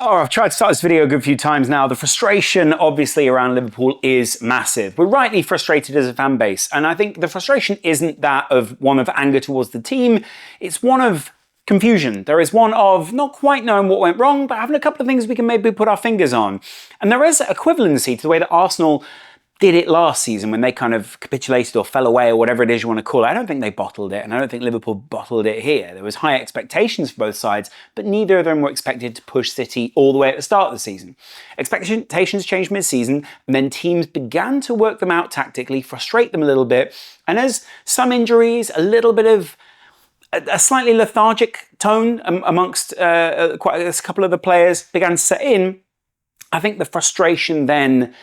Oh, I've tried to start this video a good few times now. The frustration, obviously, around Liverpool is massive. We're rightly frustrated as a fan base, and I think the frustration isn't that of one of anger towards the team. It's one of confusion. There is one of not quite knowing what went wrong, but having a couple of things we can maybe put our fingers on. And there is equivalency to the way that Arsenal did it last season when they kind of capitulated or fell away or whatever it is you want to call it. I don't think they bottled it, and I don't think Liverpool bottled it here. There was high expectations for both sides, but neither of them were expected to push City all the way at the start of the season. Expectations changed mid-season, and then teams began to work them out tactically, frustrate them a little bit, and as some injuries, a little bit of a slightly lethargic tone amongst quite a couple of the players began to set in, I think the frustration then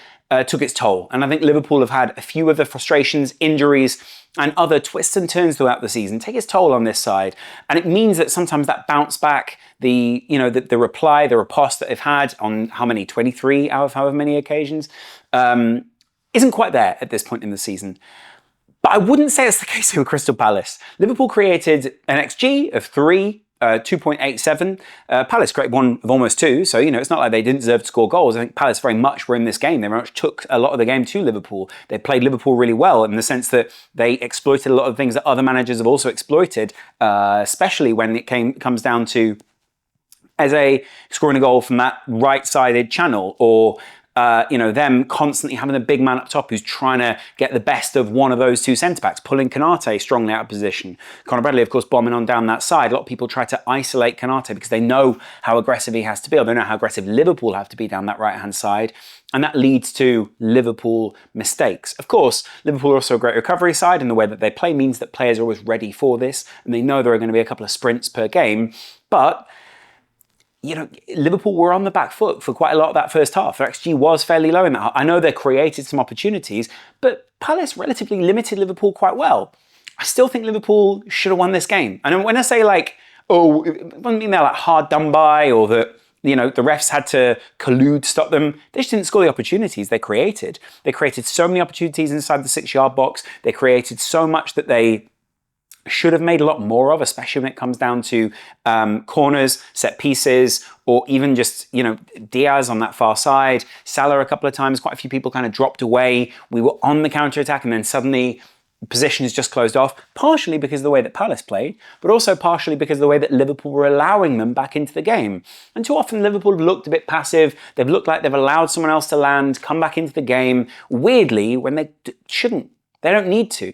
took its toll. And I think Liverpool have had a few of the frustrations, injuries, and other twists and turns throughout the season take its toll on this side. And it means that sometimes that bounce back, the reply, the riposte that they've had on how many, 23 out of however many occasions, isn't quite there at this point in the season. But I wouldn't say it's the case with Crystal Palace. Liverpool created an XG of 3, 2.87. Palace created one of almost 2, so it's not like they didn't deserve to score goals. I think Palace very much were in this game. They very much took a lot of the game to Liverpool. They played Liverpool really well in the sense that they exploited a lot of things that other managers have also exploited, especially when it comes down to scoring a goal from that right-sided channel, or them constantly having a big man up top who's trying to get the best of one of those two centre-backs, pulling Konate strongly out of position. Conor Bradley, of course, bombing on down that side. A lot of people try to isolate Konate because they know how aggressive he has to be, or they know how aggressive Liverpool have to be down that right-hand side. And that leads to Liverpool mistakes. Of course, Liverpool are also a great recovery side, and the way that they play means that players are always ready for this, and they know there are going to be a couple of sprints per game. But Liverpool were on the back foot for quite a lot of that first half. Their XG was fairly low in that half. I know they created some opportunities, but Palace relatively limited Liverpool quite well. I still think Liverpool should have won this game. And when I say it doesn't mean they're hard done by, or that the refs had to collude to stop them. They just didn't score the opportunities they created. They created so many opportunities inside the 6-yard box. They created so much that they should have made a lot more of, especially when it comes down to corners, set pieces, or even just, Diaz on that far side. Salah a couple of times, quite a few people kind of dropped away. We were on the counter-attack, and then suddenly position is just closed off, partially because of the way that Palace played, but also partially because of the way that Liverpool were allowing them back into the game. And too often Liverpool have looked a bit passive. They've looked like they've allowed someone else to land, come back into the game, weirdly, when they shouldn't. They don't need to.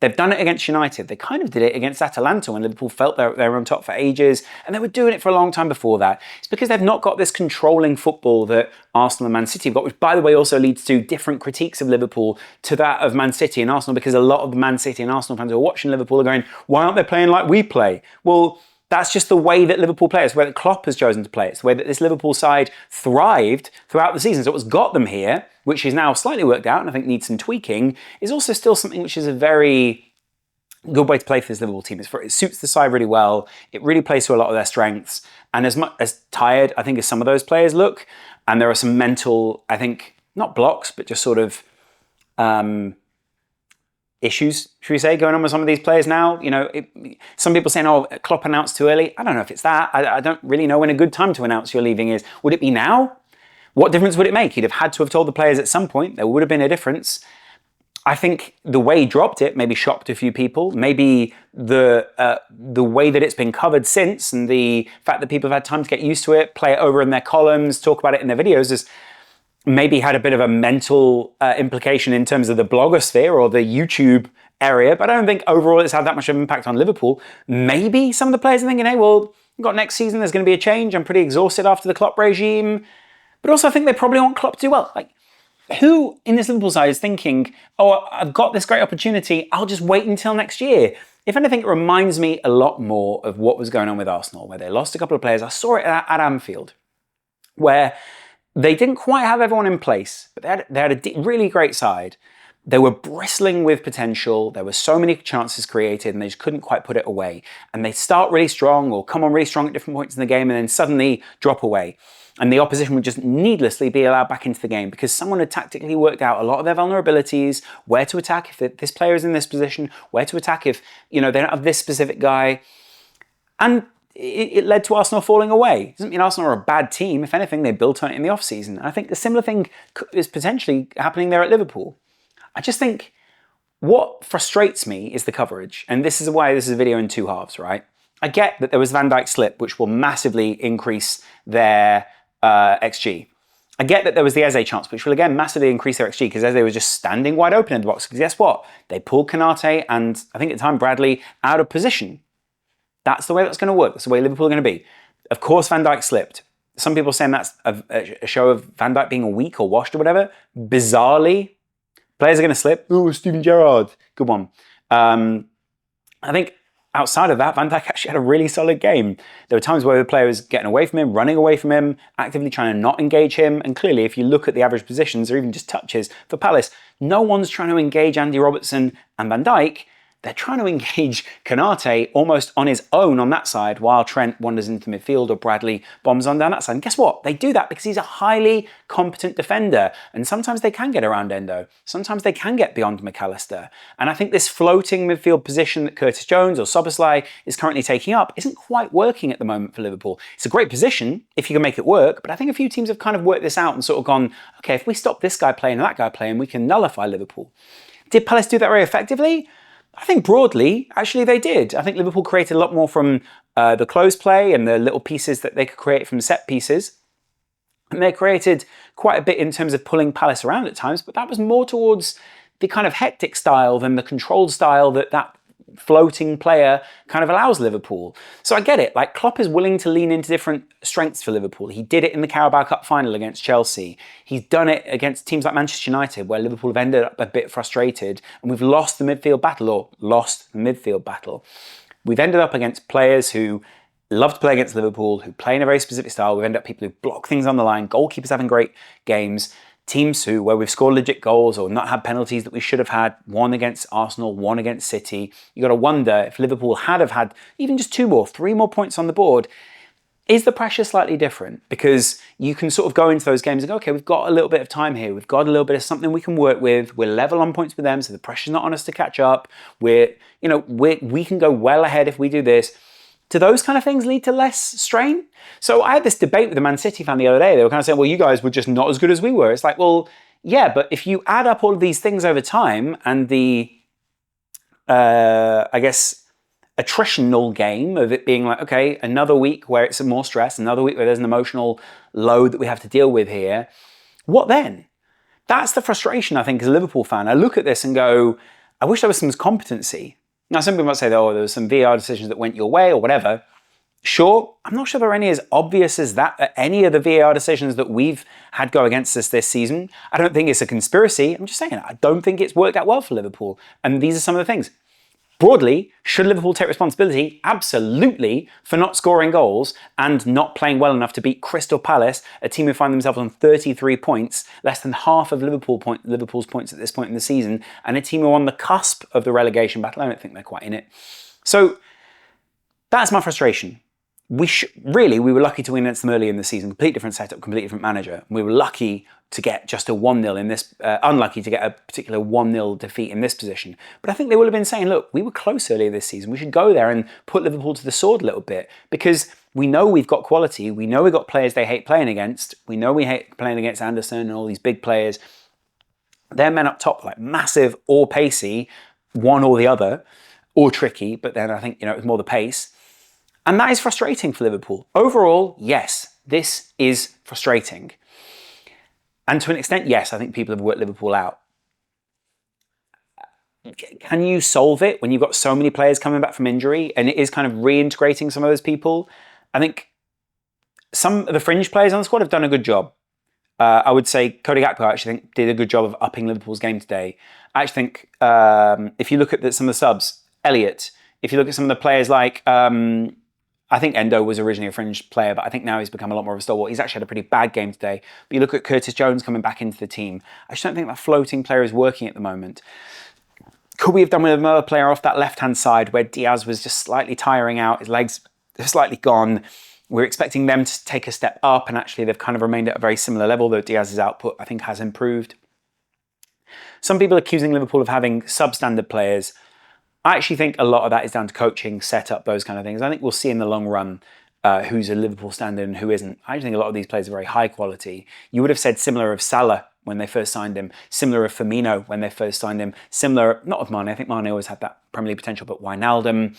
They've done it against United. They kind of did it against Atalanta when Liverpool felt they were on top for ages, and they were doing it for a long time before that. It's because they've not got this controlling football that Arsenal and Man City have got, which, by the way, also leads to different critiques of Liverpool to that of Man City and Arsenal, because a lot of the Man City and Arsenal fans who are watching Liverpool are going, why aren't they playing like we play? Well, that's just the way that Liverpool play. It's the way that Klopp has chosen to play. It's the way that this Liverpool side thrived throughout the season. So what's got them here, which is now slightly worked out and I think needs some tweaking, is also still something which is a very good way to play for this Liverpool team. It suits the side really well. It really plays to a lot of their strengths. And as much as tired, I think, as some of those players look, and there are some mental, I think, not blocks, but just sort of issues, should we say, going on with some of these players now. Some people saying, Klopp announced too early. I don't know if it's that. I don't really know when a good time to announce you're leaving is. Would it be now? What difference would it make? He'd have had to have told the players at some point. There would have been a difference. I think the way he dropped it maybe shocked a few people. Maybe the way that it's been covered since, and the fact that people have had time to get used to it, play it over in their columns, talk about it in their videos, has maybe had a bit of a mental implication in terms of the blogosphere or the YouTube area. But I don't think overall it's had that much of an impact on Liverpool. Maybe some of the players are thinking, hey, well, we've got next season, there's going to be a change. I'm pretty exhausted after the Klopp regime. But also I think they probably want Klopp to do well. Who in this Liverpool side is thinking, I've got this great opportunity, I'll just wait until next year? If anything, it reminds me a lot more of what was going on with Arsenal, where they lost a couple of players. I saw it at Anfield, where they didn't quite have everyone in place, but they had a really great side. They were bristling with potential. There were so many chances created, and they just couldn't quite put it away. And they start really strong, or come on really strong at different points in the game, and then suddenly drop away. And the opposition would just needlessly be allowed back into the game because someone had tactically worked out a lot of their vulnerabilities, where to attack if this player is in this position, where to attack if they don't have this specific guy. And it led to Arsenal falling away. It doesn't mean Arsenal are a bad team. If anything, they built on it in the off-season. I think a similar thing is potentially happening there at Liverpool. I just think what frustrates me is the coverage. And this is why this is a video in two halves, right? I get that there was Van Dijk slip, which will massively increase their XG. I get that there was the Eze chance, which will again massively increase their XG because Eze was just standing wide open in the box. Because guess what? They pulled Konate and I think at the time Bradley out of position. That's the way that's going to work. That's the way Liverpool are going to be. Of course, Van Dijk slipped. Some people are saying that's a show of Van Dijk being weak or washed or whatever. Bizarrely, players are going to slip. Oh, Steven Gerrard. Good one. I think outside of that, Van Dijk actually had a really solid game. There were times where the player was getting away from him, running away from him, actively trying to not engage him. And clearly, if you look at the average positions or even just touches for Palace, no one's trying to engage Andy Robertson and Van Dijk. They're trying to engage Konate almost on his own on that side while Trent wanders into midfield or Bradley bombs on down that side. And guess what? They do that because he's a highly competent defender. And sometimes they can get around Endo. Sometimes they can get beyond McAllister. And I think this floating midfield position that Curtis Jones or Szoboszlai is currently taking up isn't quite working at the moment for Liverpool. It's a great position if you can make it work. But I think a few teams have kind of worked this out and sort of gone, okay, if we stop this guy playing and that guy playing, we can nullify Liverpool. Did Palace do that very effectively? I think broadly, actually they did. I think Liverpool created a lot more from the close play and the little pieces that they could create from set pieces. And they created quite a bit in terms of pulling Palace around at times, but that was more towards the kind of hectic style than the controlled style that floating player kind of allows Liverpool. So I get it, like Klopp is willing to lean into different strengths for Liverpool. He did it in the Carabao Cup final against Chelsea. He's done it against teams like Manchester United where Liverpool have ended up a bit frustrated and we've lost the midfield battle. We've ended up against players who love to play against Liverpool, who play in a very specific style. We've ended up people who block things on the line, goalkeepers having great games. Teams where we've scored legit goals or not had penalties that we should have had, one against Arsenal, one against City. You got to wonder if Liverpool have had even just 2 more, 3 more points on the board, is the pressure slightly different? Because you can sort of go into those games and go, okay, we've got a little bit of time here. We've got a little bit of something we can work with. We're level on points with them, so the pressure's not on us to catch up. We can go well ahead if we do this. Do those kind of things lead to less strain? So I had this debate with a Man City fan the other day. They were kind of saying, well, you guys were just not as good as we were. It's like, well, yeah, but if you add up all of these things over time and the, I guess, attritional game of it being like, okay, another week where it's more stress, another week where there's an emotional load that we have to deal with here, what then? That's the frustration, I think, as a Liverpool fan. I look at this and go, I wish there was some competency. Now, some people might say, oh, there were some VAR decisions that went your way or whatever. Sure, I'm not sure there are any as obvious as that, any of the VAR decisions that we've had go against us this season. I don't think it's a conspiracy. I'm just saying, I don't think it's worked out well for Liverpool. And these are some of the things. Broadly, should Liverpool take responsibility? Absolutely, for not scoring goals and not playing well enough to beat Crystal Palace, a team who find themselves on 33 points, less than half of Liverpool's points at this point in the season, and a team who are on the cusp of the relegation battle. I don't think they're quite in it. So that's my frustration. We were lucky to win against them early in the season. Completely different setup, completely different manager. We were lucky to get just a 1-0 in this, unlucky to get a particular 1-0 defeat in this position. But I think they would have been saying, look, we were close earlier this season. We should go there and put Liverpool to the sword a little bit because we know we've got quality. We know we've got players they hate playing against. We know we hate playing against Anderson and all these big players. Their men up top, like massive or pacey, one or the other, or tricky. But then I think, it was more the pace. And that is frustrating for Liverpool. Overall, yes, this is frustrating. And to an extent, yes, I think people have worked Liverpool out. Can you solve it when you've got so many players coming back from injury and it is kind of reintegrating some of those people? I think some of the fringe players on the squad have done a good job. I would say Cody Gakpo, I actually think, did a good job of upping Liverpool's game today. I actually think if you look at some of the subs, Elliott, if you look at some of the players like... I think Endo was originally a fringe player, but I think now he's become a lot more of a stalwart. He's actually had a pretty bad game today. But you look at Curtis Jones coming back into the team. I just don't think that floating player is working at the moment. Could we have done with another player off that left-hand side where Diaz was just slightly tiring out, his legs are slightly gone. We're expecting them to take a step up, and actually they've kind of remained at a very similar level, though Diaz's output, I think, has improved. Some people are accusing Liverpool of having substandard players. I actually think a lot of that is down to coaching, setup, those kind of things. I think we'll see in the long run who's a Liverpool standard and who isn't. I think a lot of these players are very high quality. You would have said similar of Salah when they first signed him, similar of Firmino when they first signed him, similar, not of Mane, I think Mane always had that Premier League potential, but Wijnaldum,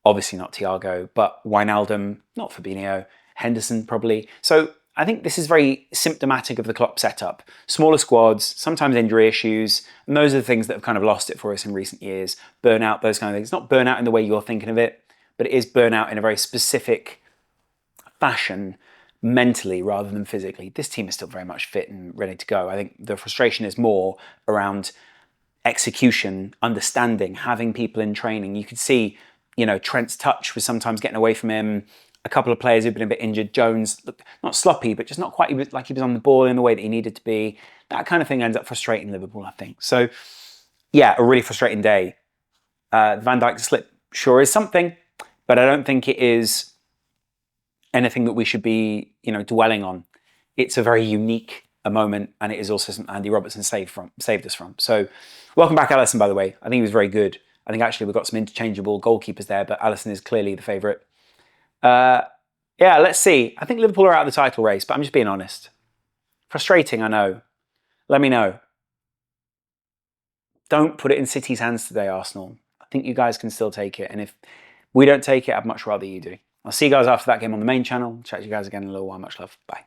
obviously not Thiago, but Wijnaldum, not Fabinho, Henderson probably. So I think this is very symptomatic of the Klopp setup. Smaller squads, sometimes injury issues, and those are the things that have kind of lost it for us in recent years. Burnout, those kind of things. Not burnout in the way you're thinking of it, but it is burnout in a very specific fashion, mentally rather than physically. This team is still very much fit and ready to go. I think the frustration is more around execution, understanding, having people in training. You could see, Trent's touch was sometimes getting away from him. A couple of players who've been a bit injured. Jones, not sloppy, but just not quite like he was on the ball in the way that he needed to be. That kind of thing ends up frustrating Liverpool, I think. So, yeah, a really frustrating day. Van Dijk slip sure is something, but I don't think it is anything that we should be, dwelling on. It's a very unique moment, and it is also something Andy Robertson saved us from. So, welcome back, Alisson, by the way. I think he was very good. I think actually we've got some interchangeable goalkeepers there, but Alisson is clearly the favourite. Yeah, let's see. I think Liverpool are out of the title race, but I'm just being honest. Frustrating, I know. Let me know. Don't put it in City's hands today, Arsenal. I think you guys can still take it, and if we don't take it, I'd much rather you do. I'll see you guys after that game on the main channel. Chat to you guys again in a little while. Much love. Bye.